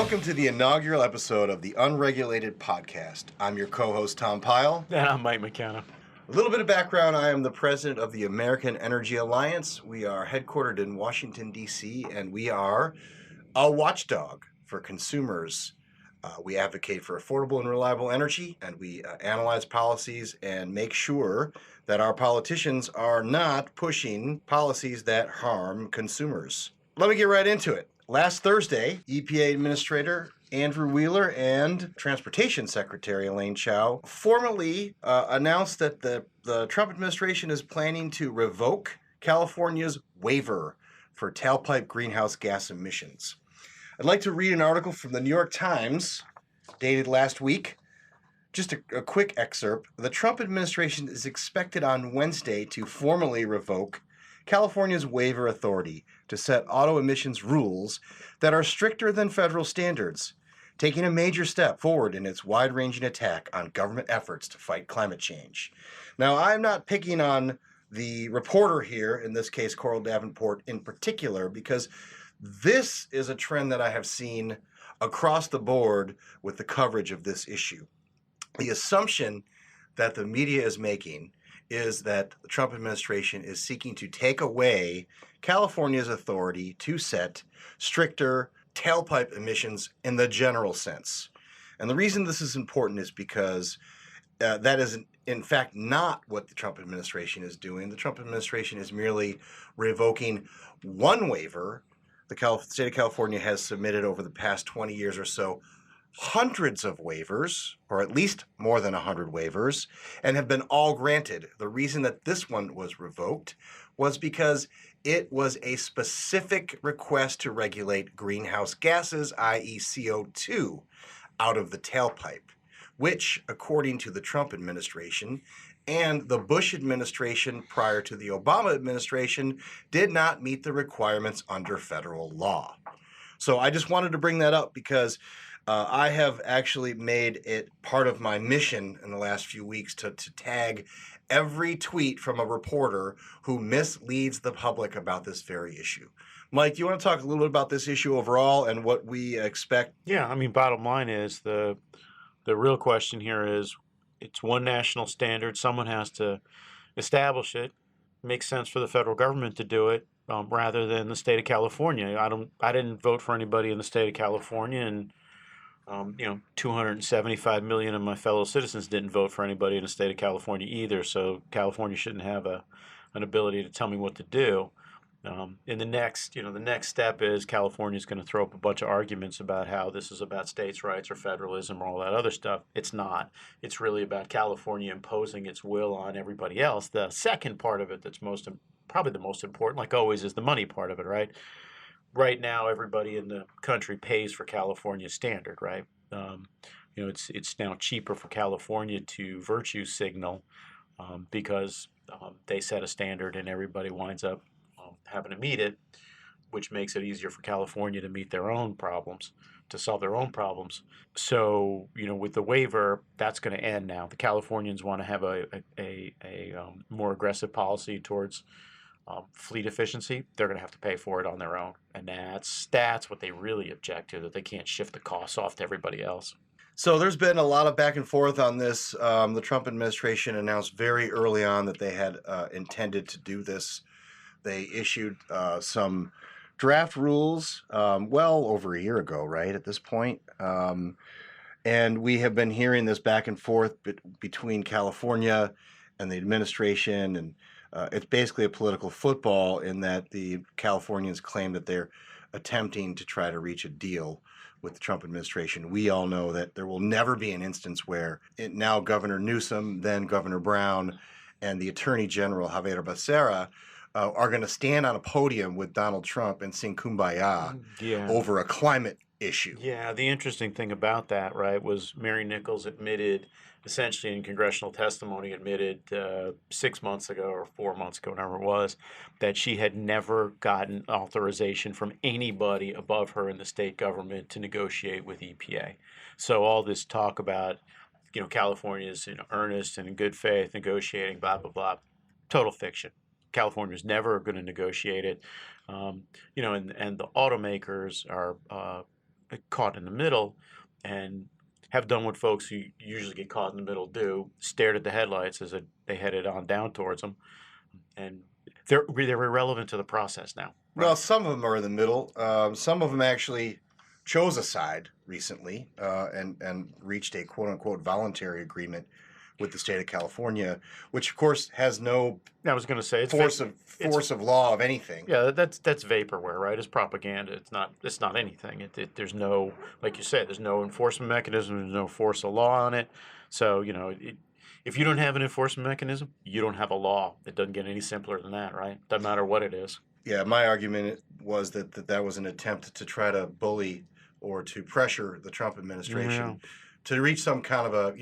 Welcome to the inaugural episode of the Unregulated podcast. I'm your co-host, Tom Pyle. And I'm Mike McKenna. A little bit of background, I am the president of the American Energy Alliance. We are headquartered in Washington, D.C., and we are a watchdog for consumers. We advocate for affordable and reliable energy, and we analyze policies and make sure that our politicians are not pushing policies that harm consumers. Let me get right into it. Last Thursday, EPA Administrator Andrew Wheeler and Transportation Secretary Elaine Chao formally announced that the Trump administration is planning to revoke California's waiver for tailpipe greenhouse gas emissions. I'd like to read an article from the New York Times dated last week. Just a quick excerpt. The Trump administration is expected on Wednesday to formally revoke California's waiver authority to set auto emissions rules that are stricter than federal standards, taking a major step forward in its wide-ranging attack on government efforts to fight climate change. Now, I'm not picking on the reporter here, in this case, Coral Davenport in particular, because this is a trend that I have seen across the board with the coverage of this issue. The assumption that the media is making is that the Trump administration is seeking to take away California's authority to set stricter tailpipe emissions in the general sense. And the reason this is important is because that is, in fact, not what the Trump administration is doing. The Trump administration is merely revoking one waiver. The state of California has submitted over the past 20 years or so hundreds of waivers, or at least more than 100 waivers, and have been all granted. The reason that this one was revoked was because it was a specific request to regulate greenhouse gases, i.e. CO2, out of the tailpipe, which, according to the Trump administration and the Bush administration prior to the Obama administration, did not meet the requirements under federal law. So I just wanted to bring that up because I have actually made it part of my mission in the last few weeks to tag every tweet from a reporter who misleads the public about this very issue. Mike, do you want to talk a little bit about this issue overall and what we expect? Yeah, I mean, bottom line is the real question here is it's one national standard. Someone has to establish it. It makes sense for the federal government to do it rather than the state of California. I didn't vote for anybody in the state of California, and 275 million of my fellow citizens didn't vote for anybody in the state of California either. So California shouldn't have an ability to tell me what to do. And the next step is California is going to throw up a bunch of arguments about how this is about states' rights or federalism or all that other stuff. It's not. It's really about California imposing its will on everybody else. The second part of it that's probably the most important, like always, is the money part of it, right? Right now, everybody in the country pays for California's standard, right? It's now cheaper for California to virtue signal because they set a standard and everybody winds up having to meet it, which makes it easier for California to meet their own problems, to solve their own problems. So, with the waiver, that's going to end now. The Californians want to have a more aggressive policy towards fleet efficiency. They're going to have to pay for it on their own. And that's what they really object to, that they can't shift the costs off to everybody else. So there's been a lot of back and forth on this. The Trump administration announced very early on that they had intended to do this. They issued some draft rules well over a year ago, right, at this point. And we have been hearing this back and forth between California and the administration, and it's basically a political football in that the Californians claim that they're attempting to try to reach a deal with the Trump administration. We all know that there will never be an instance where now Governor Newsom, then Governor Brown, and the Attorney General Javier Becerra are going to stand on a podium with Donald Trump and sing Kumbaya over a climate issue. Yeah, the interesting thing about that, right, was Mary Nichols admitted, essentially in congressional testimony, 6 months ago or 4 months ago, whatever it was, that she had never gotten authorization from anybody above her in the state government to negotiate with EPA. So all this talk about, California's earnest and in good faith negotiating, blah, blah, blah, total fiction. California's never going to negotiate it. And the automakers are caught in the middle and have done what folks who usually get caught in the middle do, stared at the headlights as they headed on down towards them, and they're irrelevant to the process now. Well, Right? some of them are in the middle. Some of them actually chose a side recently and reached a quote unquote voluntary agreement with the state of California, which of course has no I was going to say force it's of law of anything. yeah, that's vaporware, right? It's propaganda. It's not anything. There's no, like you said, there's no enforcement mechanism. There's no force of law on it. So if you don't have an enforcement mechanism, you don't have a law. It doesn't get any simpler than that, right? Doesn't matter what it is. Yeah, my argument was that was an attempt to try to bully or to pressure the Trump administration to reach some kind of a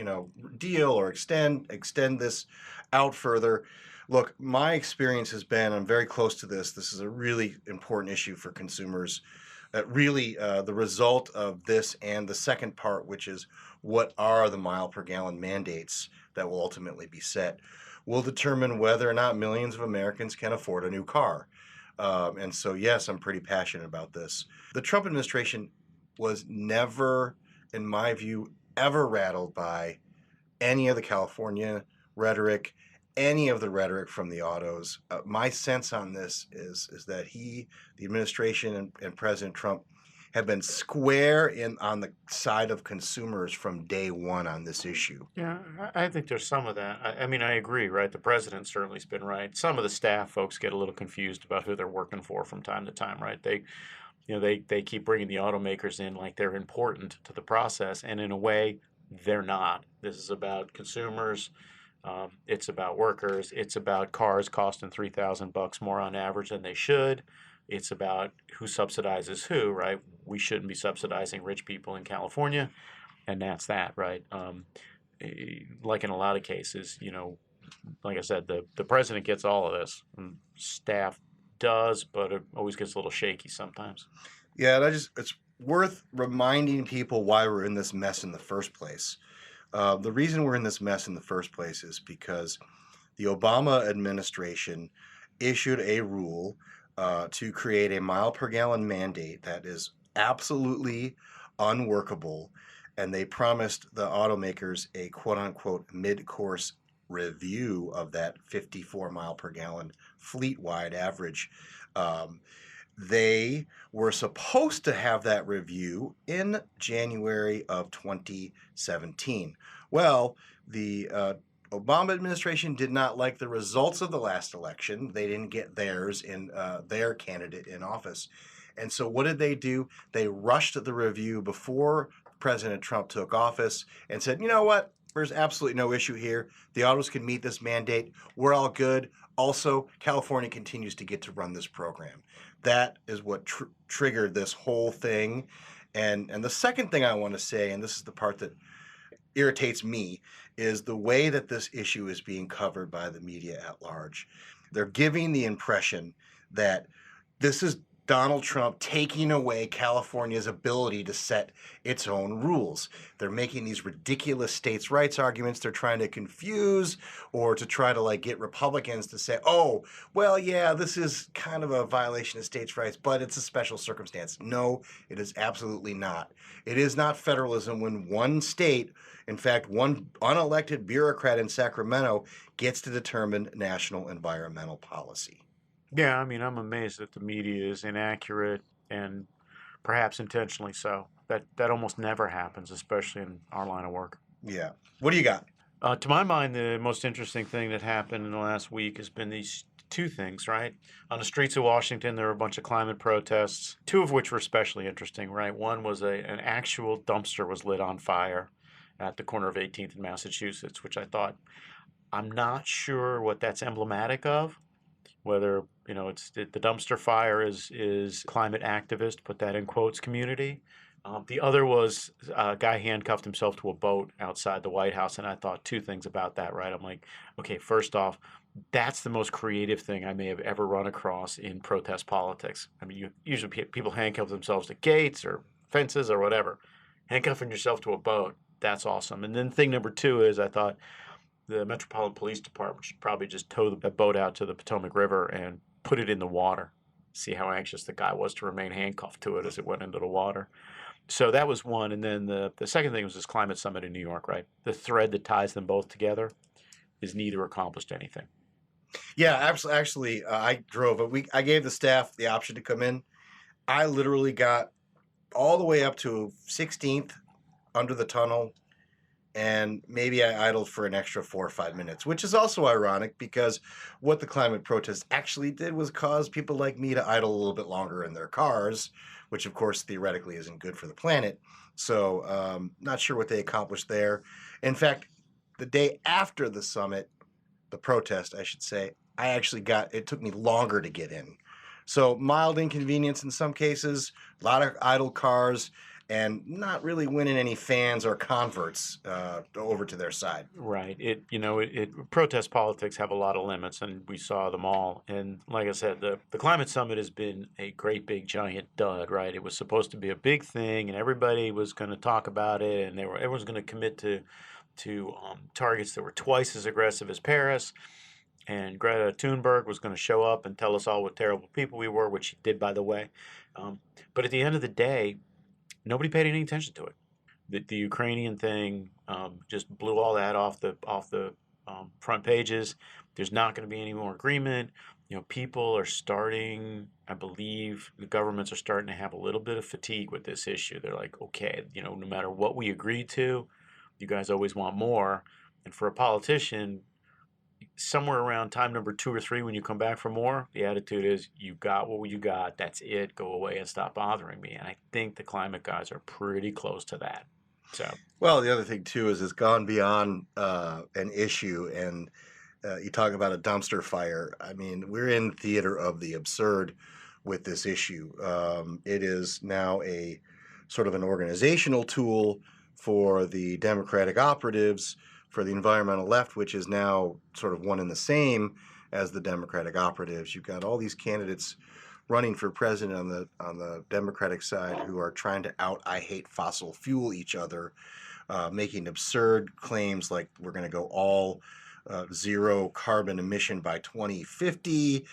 deal or extend this out further. Look, my experience has been, I'm very close to this. This is a really important issue for consumers. Really, the result of this and the second part, which is what are the mile per gallon mandates that will ultimately be set, will determine whether or not millions of Americans can afford a new car. And so, yes, I'm pretty passionate about this. The Trump administration was never, in my view, ever rattled by any of the California rhetoric, any of the rhetoric from the autos. My sense on this is that the administration and President Trump have been square on the side of consumers from day one on this issue. Yeah, I think there's some of that. I mean, I agree, right? The president certainly's been right. Some of the staff folks get a little confused about who they're working for from time to time, right? They keep bringing the automakers in like they're important to the process, and in a way, they're not. This is about consumers. It's about workers. It's about cars costing $3,000 more on average than they should. It's about who subsidizes who, right? We shouldn't be subsidizing rich people in California, and that's that, right? Like in a lot of cases, like I said, the president gets all of this, and staff does, but it always gets a little shaky sometimes. Yeah, and it's worth reminding people why we're in this mess in the first place. The reason we're in this mess in the first place is because the Obama administration issued a rule to create a mile per gallon mandate that is absolutely unworkable, and they promised the automakers a quote unquote mid-course review of that 54 mile per gallon fleet-wide average. They were supposed to have that review in January of 2017. Well, the Obama administration did not like the results of the last election. They didn't get theirs in their candidate in office. And so what did they do? They rushed the review before President Trump took office and said, you know what? There's absolutely no issue here. The autos can meet this mandate. We're all good. Also, California continues to get to run this program. That is what triggered this whole thing. And the second thing I want to say, and this is the part that irritates me, is the way that this issue is being covered by the media at large. They're giving the impression that this is Donald Trump taking away California's ability to set its own rules. They're making these ridiculous states' rights arguments. They're trying to confuse or to try to get Republicans to say, oh, well, yeah, this is kind of a violation of states' rights, but it's a special circumstance. No, it is absolutely not. It is not federalism when one state, in fact, one unelected bureaucrat in Sacramento, gets to determine national environmental policy. Yeah, I mean, I'm amazed that the media is inaccurate and perhaps intentionally so. That almost never happens, especially in our line of work. Yeah. What do you got? To my mind, the most interesting thing that happened in the last week has been these two things, right? On the streets of Washington, there were a bunch of climate protests, two of which were especially interesting, right? One was an actual dumpster was lit on fire at the corner of 18th and Massachusetts, which I thought, I'm not sure what that's emblematic of. Whether it's the dumpster fire is climate activist, put that in quotes, community. The other was a guy handcuffed himself to a boat outside the White House, and I thought two things about that. Right, I'm like, okay, first off, that's the most creative thing I may have ever run across in protest politics. I mean, usually people handcuff themselves to gates or fences or whatever. Handcuffing yourself to a boat, that's awesome. And then thing number two is I thought, the Metropolitan Police Department should probably just tow the boat out to the Potomac River and put it in the water. See how anxious the guy was to remain handcuffed to it as it went into the water. So that was one, and then the second thing was this climate summit in New York, right? The thread that ties them both together is neither accomplished anything. Yeah, actually, I drove a week. I gave the staff the option to come in. I literally got all the way up to 16th under the tunnel, and maybe I idled for an extra 4 or 5 minutes, which is also ironic because what the climate protest actually did was cause people like me to idle a little bit longer in their cars, which of course theoretically isn't good for the planet. So not sure what they accomplished there. In fact, the day after the summit, the protest, I should say, it took me longer to get in. So mild inconvenience in some cases, a lot of idle cars, and not really winning any fans or converts over to their side. Right. Protest politics have a lot of limits, and we saw them all. And like I said, the climate summit has been a great big giant dud, right? It was supposed to be a big thing, and everybody was going to talk about it, and everyone's going to commit to targets that were twice as aggressive as Paris. And Greta Thunberg was going to show up and tell us all what terrible people we were, which she did, by the way. But at the end of the day, nobody paid any attention to it. The Ukrainian thing just blew all that off the front pages. There's not going to be any more agreement. People are starting, I believe, the governments are starting to have a little bit of fatigue with this issue. They're like, okay, no matter what we agreed to, you guys always want more. And for a politician, somewhere around time number 2 or 3, when you come back for more, the attitude is, you got what you got, that's it, go away and stop bothering me. And I think the climate guys are pretty close to that. So, well, the other thing too is it's gone beyond an issue, and you talk about a dumpster fire. I mean, we're in theater of the absurd with this issue. It is now a sort of an organizational tool for the Democratic operatives, for the environmental left, which is now sort of one and the same as the Democratic operatives. You've got all these candidates running for president on the Democratic side who are trying to I hate fossil fuel each other, making absurd claims like we're going to go all zero carbon emission by 2050,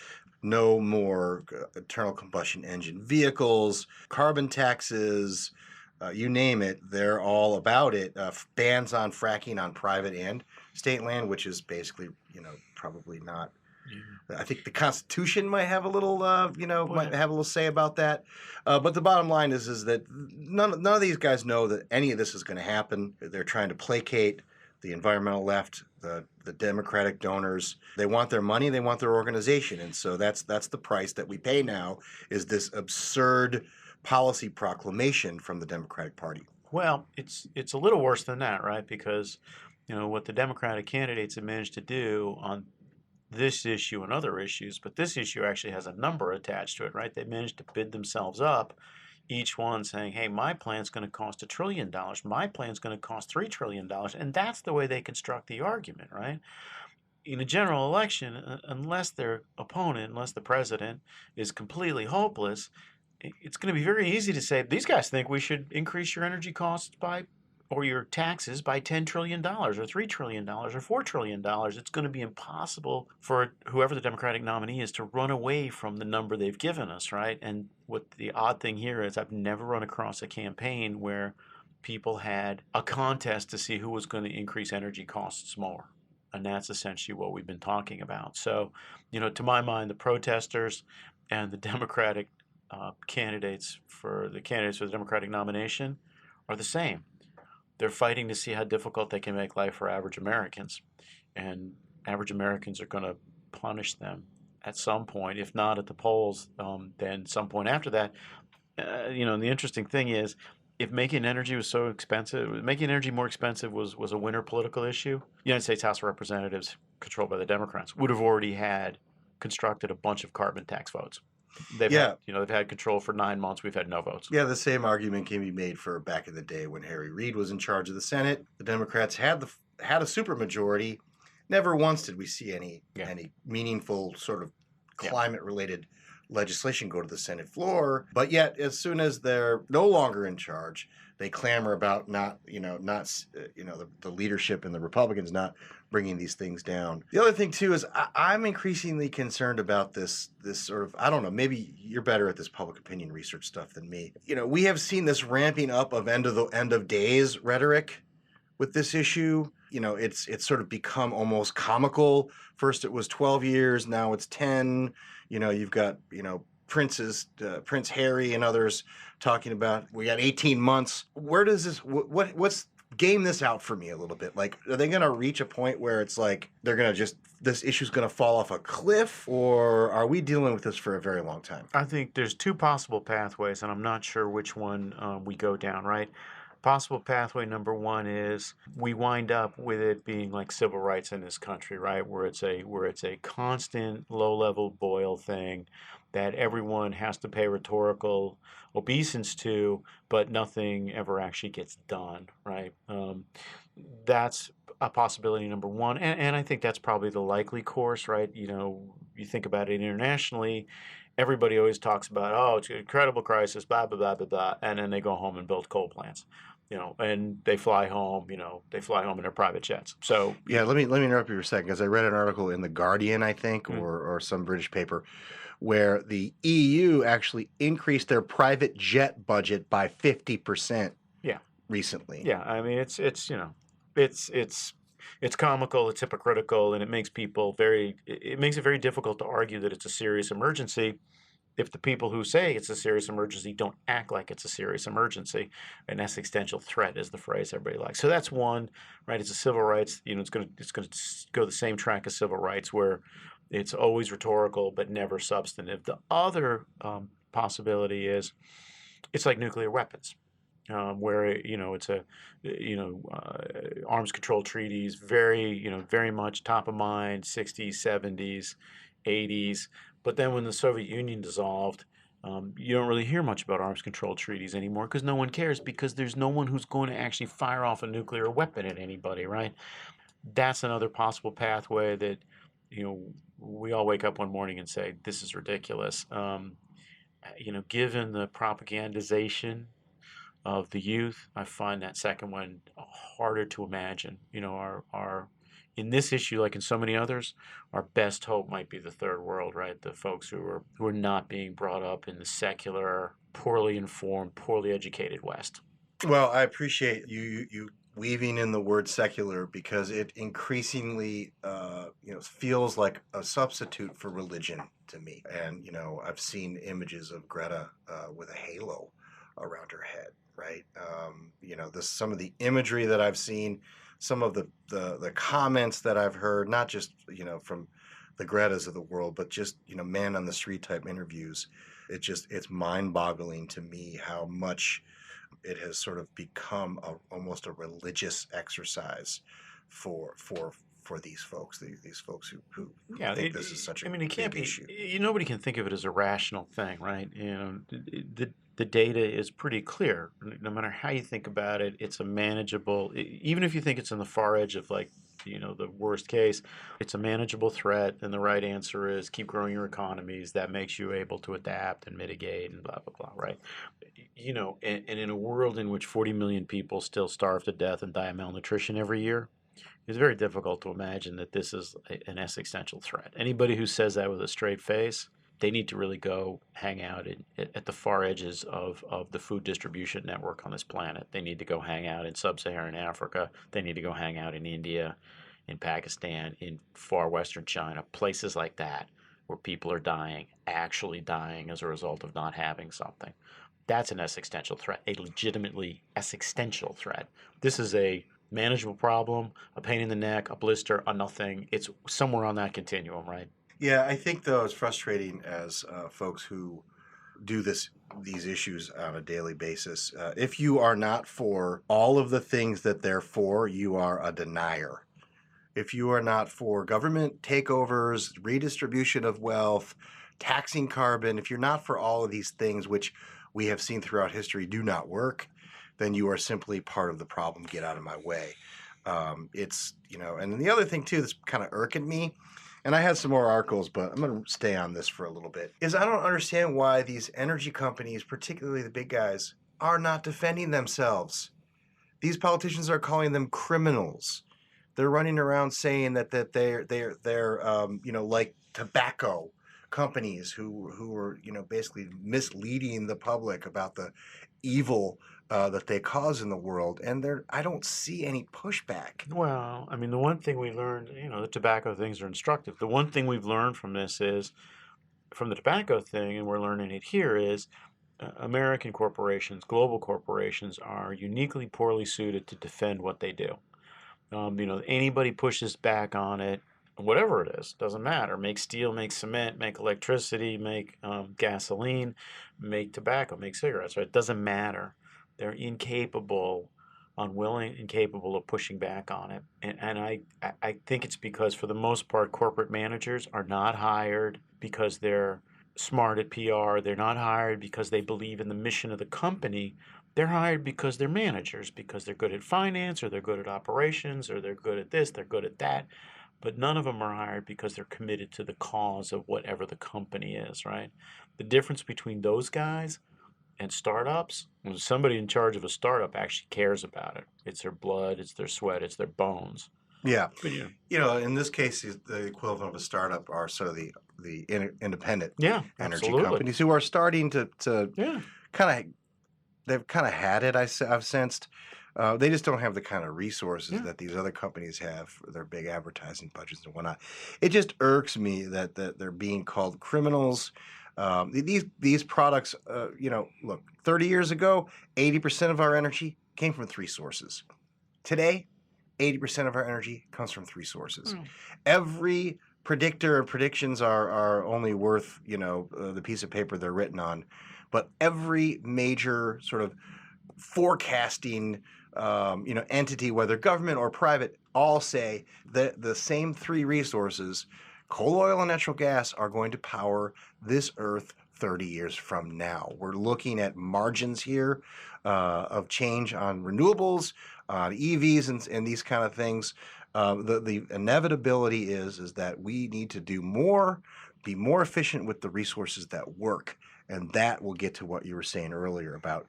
no more internal combustion engine vehicles, carbon taxes, you name it, they're all about it. Bans on fracking on private and state land, which is basically, probably not. I think the Constitution might have a little, might have a little say about that. But the bottom line is that none of these guys know that any of this is going to happen. They're trying to placate the environmental left, the Democratic donors. They want their money, they want their organization, and so that's the price that we pay now. Is this absurd policy proclamation from the Democratic Party? Well, it's a little worse than that, right? Because what the Democratic candidates have managed to do on this issue and other issues, but this issue actually has a number attached to it, right? They managed to bid themselves up, each one saying, hey, my plan's going to cost $1 trillion, my plan's going to cost $3 trillion, and that's the way they construct the argument, right? In a general election, unless their opponent, unless the president is completely hopeless, it's going to be very easy to say, these guys think we should increase your energy costs or your taxes by $10 trillion or $3 trillion or $4 trillion. It's going to be impossible for whoever the Democratic nominee is to run away from the number they've given us, right? And what the odd thing here is, I've never run across a campaign where people had a contest to see who was going to increase energy costs more. And that's essentially what we've been talking about. So, to my mind, the protesters and the Democratic candidates for the Democratic nomination are the same. They're fighting to see how difficult they can make life for average Americans, and average Americans are going to punish them at some point, if not at the polls, then some point after that. The interesting thing is, if making energy was so expensive, making energy more expensive was a winter political issue, the United States House of Representatives, controlled by the Democrats, would have already had constructed a bunch of carbon tax votes. They've had control for 9 months. We've had no votes. Yeah, the same argument can be made for back in the day when Harry Reid was in charge of the Senate. The Democrats had a supermajority. Never once did we see any meaningful sort of climate-related legislation go to the Senate floor. But yet, as soon as they're no longer in charge, they clamor about the leadership and the Republicans not bringing these things down. The other thing too is I'm increasingly concerned about this sort of, I don't know, maybe you're better at this public opinion research stuff than me. We have seen this ramping up of end of days rhetoric with this issue. It's sort of become almost comical. First it was 12 years, now it's 10. You've got Prince Harry and others talking about we got 18 months. Where does this what's game this out for me a little bit? Like, are they going to reach a point where it's like they're going to just, this issue's going to fall off a cliff, or are we dealing with this for a very long time? I think there's two possible pathways, and I'm not sure which one we go down, right? Possible pathway number one is we wind up with it being like civil rights in this country, right? Where it's a constant low-level boil thing that everyone has to pay rhetorical obeisance to, but nothing ever actually gets done, right? That's a possibility number one, and I think that's probably the likely course, right? You think about it internationally, everybody always talks about, oh, it's an incredible crisis, blah, blah, blah, blah, blah, and then they go home and build coal plants. And they fly home, in their private jets. So yeah, let me interrupt you for a second, because I read an article in The Guardian, I think, or some British paper, where the EU actually increased their private jet budget by 50%. Yeah. Recently. Yeah, I mean it's comical, it's hypocritical, and it makes it very difficult to argue that it's a serious emergency if the people who say it's a serious emergency don't act like it's a serious emergency. An existential threat is the phrase everybody likes. So that's one, right? It's a civil rights, it's going to go the same track as civil rights, where it's always rhetorical but never substantive. The other possibility is it's like nuclear weapons. Where it's arms control treaties, very much top of mind, 60s, 70s, 80s. But then when the Soviet Union dissolved, you don't really hear much about arms control treaties anymore, because no one cares, because there's no one who's going to actually fire off a nuclear weapon at anybody, right? That's another possible pathway that we all wake up one morning and say, this is ridiculous. Given the propagandization of the youth, I find that second one harder to imagine. Our in this issue, like in so many others, our best hope might be the third world, right? The folks who are not being brought up in the secular, poorly informed, poorly educated West. Well, I appreciate you weaving in the word secular, because it increasingly feels like a substitute for religion to me. And I've seen images of Greta with a halo around her head, right? Some of the imagery that I've seen, some of the comments that I've heard, not just from the Gretas of the world, but just man on the street type interviews. It's mind-boggling to me how much it has sort of become almost a religious exercise for these folks, who think this is such a big issue. Nobody can think of it as a rational thing, right? The data is pretty clear. No matter how you think about it, it's a manageable, even if you think it's on the far edge of the worst case, it's a manageable threat, and the right answer is keep growing your economies. That makes you able to adapt and mitigate and blah, blah, blah, right? And in a world in which 40 million people still starve to death and die of malnutrition every year, it's very difficult to imagine that this is an existential threat. Anybody who says that with a straight face, they need to really go hang out at the far edges of the food distribution network on this planet. They need to go hang out in sub-Saharan Africa. They need to go hang out in India, in Pakistan, in far western China, places like that where people are actually dying as a result of not having something. That's an existential threat, a legitimately existential threat. This is a manageable problem, a pain in the neck, a blister, a nothing. It's somewhere on that continuum, right? Yeah, I think, though, it's frustrating as folks who do these issues on a daily basis. If you are not for all of the things that they're for, you are a denier. If you are not for government takeovers, redistribution of wealth, taxing carbon, if you're not for all of these things, which we have seen throughout history do not work, then you are simply part of the problem. Get out of my way. And then the other thing, too, that's kind of irking me and I had some more articles, but I'm going to stay on this for a little bit, is I don't understand why these energy companies, particularly the big guys, are not defending themselves. These politicians are calling them criminals. They're running around saying that they're like tobacco companies who are basically misleading the public about the evil that they cause in the world, and I don't see any pushback. Well, I mean, the one thing we learned, the tobacco things are instructive. The one thing we've learned from this is, from the tobacco thing, and we're learning it here, is American corporations, global corporations, are uniquely poorly suited to defend what they do. Anybody pushes back on it, whatever it is, doesn't matter. Make steel, make cement, make electricity, make gasoline, make tobacco, make cigarettes, right? It doesn't matter. They're incapable, unwilling, incapable of pushing back on it. And I think it's because, for the most part, corporate managers are not hired because they're smart at PR. They're not hired because they believe in the mission of the company. They're hired because they're managers, because they're good at finance, or they're good at operations, or they're good at this, they're good at that. But none of them are hired because they're committed to the cause of whatever the company is, right? The difference between those guys and startups, when somebody in charge of a startup actually cares about it. It's their blood, it's their sweat, it's their bones. Yeah. But, In this case, the equivalent of a startup are sort of the independent energy absolutely. companies who are starting to Yeah. kind of, they've kind of had it, I've sensed. They just don't have the kind of resources that these other companies have for their big advertising budgets and whatnot. It just irks me that they're being called criminals. These products, look, 30 years ago, 80% of our energy came from 3 sources. Today, 80% of our energy comes from 3 sources. Every predictor and predictions are only worth, the piece of paper they're written on. But every major sort of forecasting, entity, whether government or private, all say that the same 3 resources, coal, oil, and natural gas, are going to power this Earth 30 years from now. We're looking at margins here of change on renewables, on EVs, and these kind of things. The inevitability is that we need to do more, be more efficient with the resources that work. And that will get to what you were saying earlier about,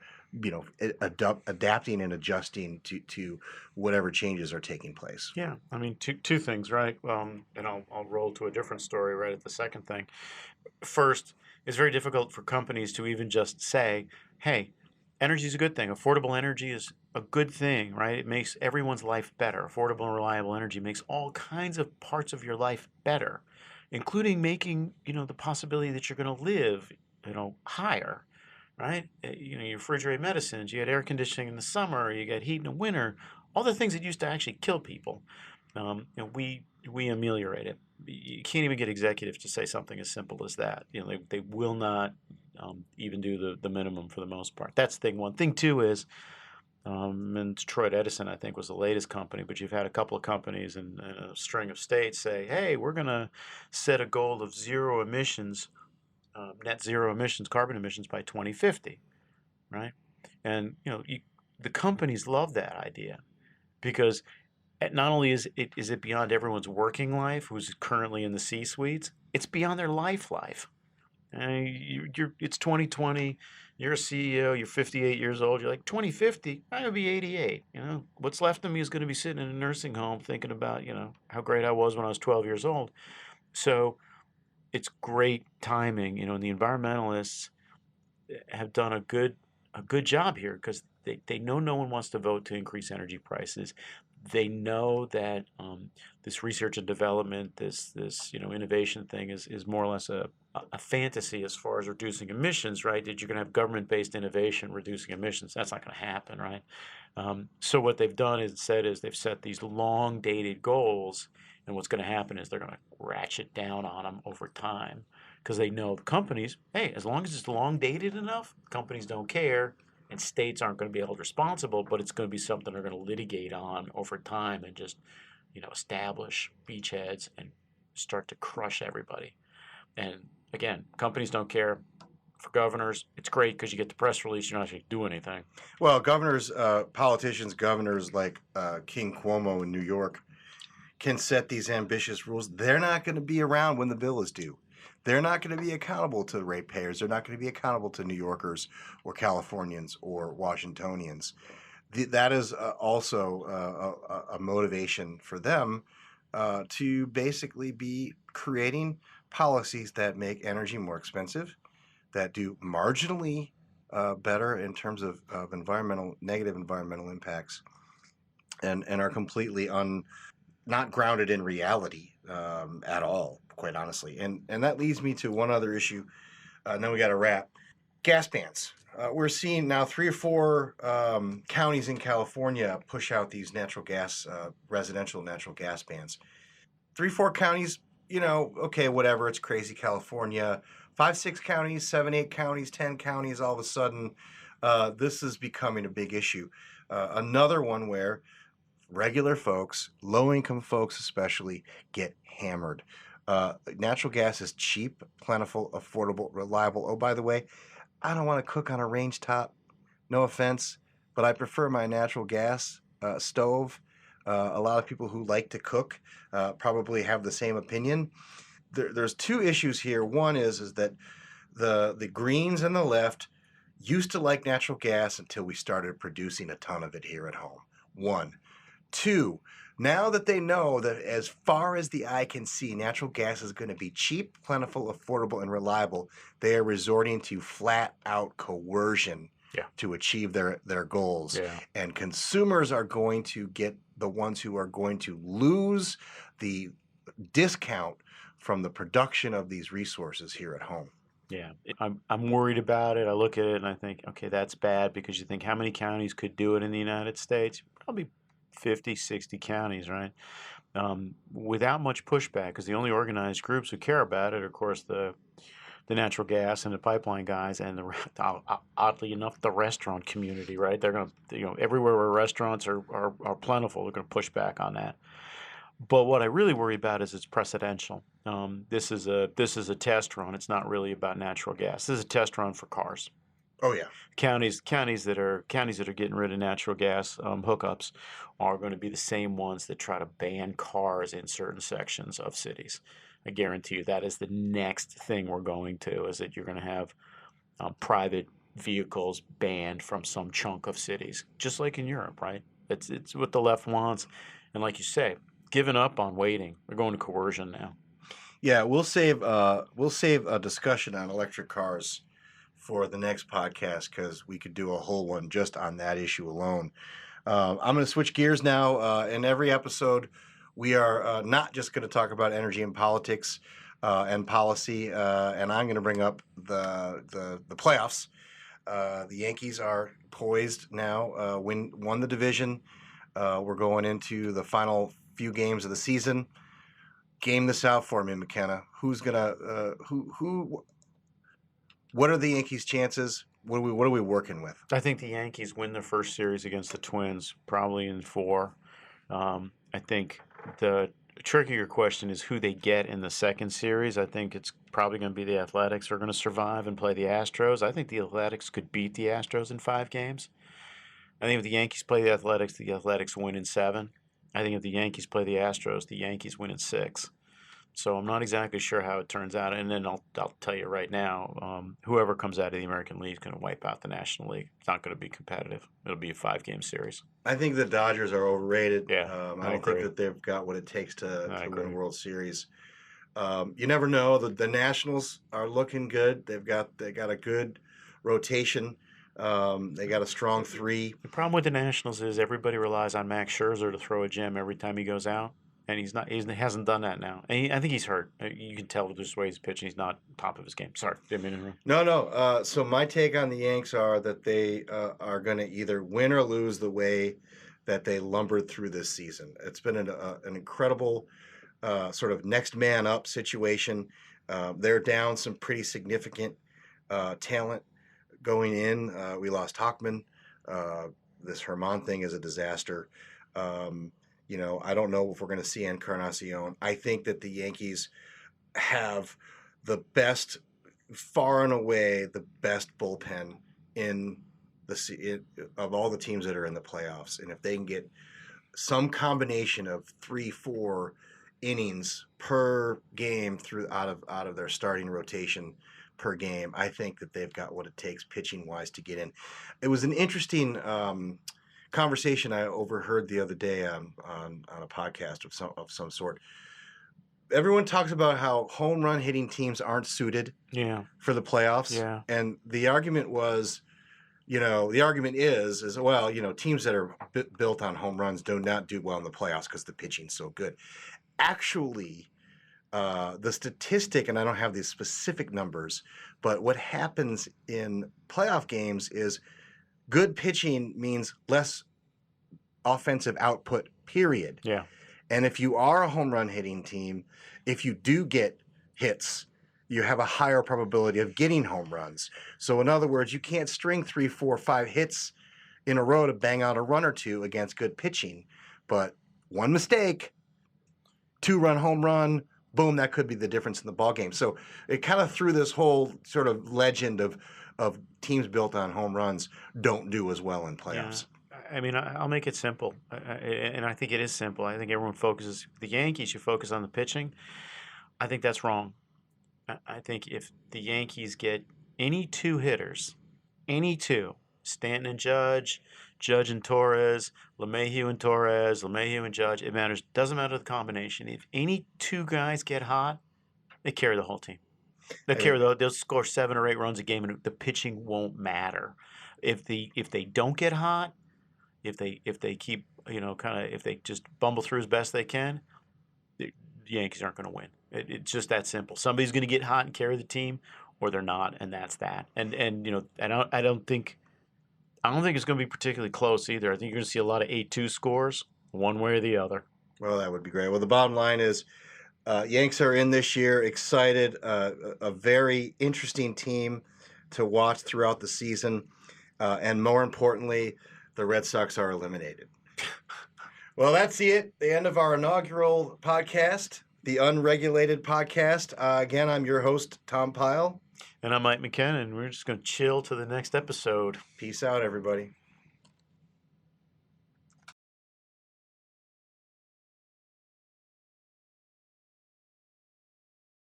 adapting and adjusting to whatever changes are taking place. Yeah, I mean, two things, right? And I'll roll to a different story right at the second thing. First, it's very difficult for companies to even just say, hey, energy is a good thing. Affordable energy is a good thing, right? It makes everyone's life better. Affordable and reliable energy makes all kinds of parts of your life better, including making, the possibility that you're going to live, higher, right? You refrigerate medicines, you had air conditioning in the summer, you got heat in the winter, all the things that used to actually kill people. We ameliorate it. You can't even get executives to say something as simple as that. They will not even do the minimum for the most part. That's thing one. Thing two is, and Detroit Edison, I think, was the latest company, but you've had a couple of companies and a string of states say, hey, we're going to set a goal of zero emissions, net zero emissions, carbon emissions by 2050, right? And, the companies love that idea because not only is it beyond everyone's working life who's currently in the C-suites, it's beyond their life. It's 2020, you're a CEO, you're 58 years old, you're like, 2050, I'm going to be 88. What's left of me is going to be sitting in a nursing home thinking about, how great I was when I was 12 years old. So it's great timing, and the environmentalists have done a good job here because they know no one wants to vote to increase energy prices. They know that this research and development, this innovation thing is more or less a fantasy as far as reducing emissions, right? That you're going to have government-based innovation reducing emissions. That's not going to happen, right? So what they've done is they've set these long-dated goals, and what's going to happen is they're going to ratchet down on them over time because they know the companies, hey, as long as it's long-dated enough, companies don't care. And states aren't going to be held responsible, but it's going to be something they're going to litigate on over time and just, establish beachheads and start to crush everybody. And again, companies don't care. For governors, it's great because you get the press release. You don't actually do anything. Well, governors like King Cuomo in New York, can set these ambitious rules, they're not going to be around when the bill is due. They're not going to be accountable to the ratepayers. They're not going to be accountable to New Yorkers or Californians or Washingtonians. That is also a motivation for them to basically be creating policies that make energy more expensive, that do marginally better in terms of negative environmental impacts, and are completely not grounded in reality at all, quite honestly. And that leads me to one other issue, and then we got to wrap. Gas bans. We're seeing now 3 or 4 counties in California push out these residential natural gas bans. 3, 4 counties, okay, whatever, it's crazy California. 5, 6 counties, 7, 8 counties, 10 counties, all of a sudden, this is becoming a big issue. Another one where regular folks, low-income folks especially, get hammered. Natural gas is cheap, plentiful, affordable, reliable. Oh, by the way, I don't want to cook on a range top. No offense, but I prefer my natural gas stove. A lot of people who like to cook probably have the same opinion. There's 2 issues here. One is that the Greens and the left used to like natural gas until we started producing a ton of it here at home. 1. 2, now that they know that as far as the eye can see, natural gas is going to be cheap, plentiful, affordable, and reliable, they are resorting to flat-out coercion to achieve their goals. Yeah. And consumers are going to get the ones who are going to lose the discount from the production of these resources here at home. Yeah, I'm worried about it. I look at it and I think, okay, that's bad, because you think how many counties could do it in the United States? Probably 50, 60 counties, right? Without much pushback, because the only organized groups who care about it are, of course, the natural gas and the pipeline guys, and oddly enough, the restaurant community, right? They're going to, everywhere where restaurants are plentiful, they're going to push back on that. But what I really worry about is it's precedential. This is a test run. It's not really about natural gas. This is a test run for cars. Oh yeah, counties that are getting rid of natural gas hookups are going to be the same ones that try to ban cars in certain sections of cities. I guarantee you that is the next thing we're going to, is that you're going to have private vehicles banned from some chunk of cities, just like in Europe, right? It's what the left wants, and like you say, giving up on waiting. We're going to coercion now. Yeah, we'll save a discussion on electric cars for the next podcast, because we could do a whole one just on that issue alone. I'm going to switch gears now. In every episode, we are not just going to talk about energy and politics and policy, and I'm going to bring up the playoffs. The Yankees are poised now, won the division. We're going into the final few games of the season. Game this out for me, McKenna. Who's gonna what are the Yankees' chances? What are we working with? I think the Yankees win their first series against the Twins, probably in 4. I think the trickier question is who they get in the second series. I think it's probably going to be the Athletics are going to survive and play the Astros. I think the Athletics could beat the Astros in 5 games. I think if the Yankees play the Athletics win in 7. I think if the Yankees play the Astros, the Yankees win in 6. So I'm not exactly sure how it turns out. And then I'll tell you right now, whoever comes out of the American League is going to wipe out the National League. It's not going to be competitive. It'll be a 5-game series. I think the Dodgers are overrated. Yeah, I don't think that they've got what it takes to win a World Series. You never know. The Nationals are looking good. They got a good rotation. They got a strong 3. The problem with the Nationals is everybody relies on Max Scherzer to throw a gem every time he goes out, and he hasn't done that now. And I think he's hurt. You can tell just the way he's pitching. He's not top of his game. Sorry, didn't mean to interrupt. No. So my take on the Yanks are that they are going to either win or lose the way that they lumbered through this season. It's been an incredible sort of next man up situation. They're down some pretty significant talent. Going in, we lost Hockman. This Herman thing is a disaster. I don't know if we're going to see Encarnacion. I think that the Yankees have the best, far and away, the best bullpen in of all the teams that are in the playoffs. And if they can get some combination of 3-4 innings per game out of their starting rotation per game. I think that they've got what it takes pitching wise to get in. It was an interesting conversation I overheard the other day on a podcast of some sort. Everyone talks about how home run hitting teams aren't suited for the playoffs. Yeah. And the argument was, is well, teams that are built on home runs do not do well in the playoffs because the pitching's so good. Actually, the statistic, and I don't have the specific numbers, but what happens in playoff games is good pitching means less offensive output, period. Yeah. And if you are a home run hitting team, if you do get hits, you have a higher probability of getting home runs. So in other words, you can't string 3, 4, 5 hits in a row to bang out a run or two against good pitching. But one mistake, 2-run home run, boom, that could be the difference in the ballgame. So it kind of threw this whole sort of legend of teams built on home runs don't do as well in playoffs. Yeah. I mean, I'll make it simple, and I think it is simple. I think everyone focuses. The Yankees, you focus on the pitching. I think that's wrong. I think if the Yankees get any 2 hitters, any 2, Stanton and Judge, Judge and Torres, LeMahieu and Torres, LeMahieu and Judge, it matters. Doesn't matter the combination. If any 2 guys get hot, they carry the whole team. They'll score 7 or 8 runs a game, and the pitching won't matter. If they don't get hot, if they keep, if they just bumble through as best they can, the Yankees aren't going to win. It's just that simple. Somebody's going to get hot and carry the team, or they're not, and that's that. And I don't think it's going to be particularly close either. I think you're going to see a lot of 8-2 scores, one way or the other. Well, that would be great. Well, the bottom line is Yanks are in this year, excited, a very interesting team to watch throughout the season, and more importantly, the Red Sox are eliminated. Well, that's it. The end of our inaugural podcast, the Unregulated podcast. Again, I'm your host, Tom Pyle. And I'm Mike McKenna, and we're just going to chill to the next episode. Peace out, everybody.